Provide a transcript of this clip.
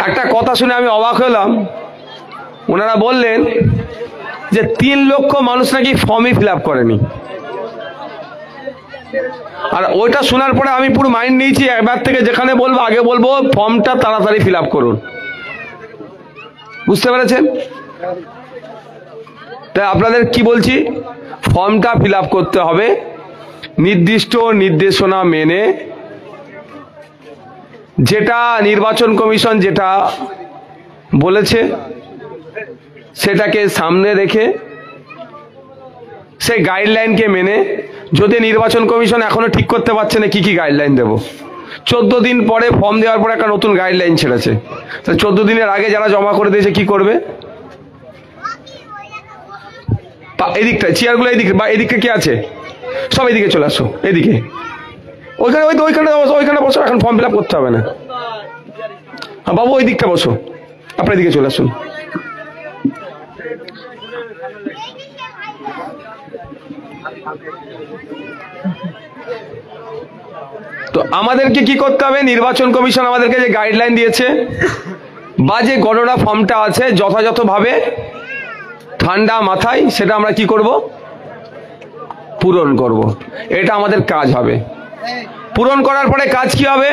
একটা কথা শুনে আমি অবাক হলাম। ওনারা বললেন যে 3 লক্ষ মানুষ নাকি ফর্মই ফিল আপ করেনি। আর ওইটা শোনার পরে আমি পুরো মাইন্ড নিয়েছি, এবার থেকে যেখানে বলবো আগে বলবো ফর্মটা তাড়াতাড়ি ফিল আপ করুন। বুঝতে পেরেছেন? তাই আপনাদের কি বলছি, ফর্মটা ফিল আপ করতে হবে নির্দিষ্ট নির্দেশনা মেনে, যেটা নির্বাচন কমিশন যেটা বলেছে সেটাকে সামনে রেখে, সেই গাইডলাইনকে মেনে। যদি নির্বাচন কমিশন এখনো ঠিক করতে পারছে না কি কি গাইডলাইন দেব, 14 দিন পরে ফর্ম দেওয়ার পরে একটা নতুন গাইডলাইন ছেড়েছে, তো 14 দিনের আগে যারা জমা করে দিয়েছে কি করবে? এদিকটা চেয়ারগুলো এদিকে, বা এদিকে কি আছে সব এদিকে চলে আসো, এদিকে ওইখানে ওইখানে বসো, এখন ফর্ম ফিল আপ করতে হবে না। বাবু ওই দিকটা বসো, আপনার এদিকে চলে আসুন। তো আমাদেরকে কি করতে হবে, নির্বাচন কমিশন আমাদেরকে যে গাইডলাইন দিয়েছে বা যে গণনা ফর্মটা আছে যথাযথভাবে ঠান্ডা মাথায় সেটা আমরা কি করব, পূরণ করব। এটা আমাদের কাজ হবে। পূরণ করার পরে কাজ কি হবে,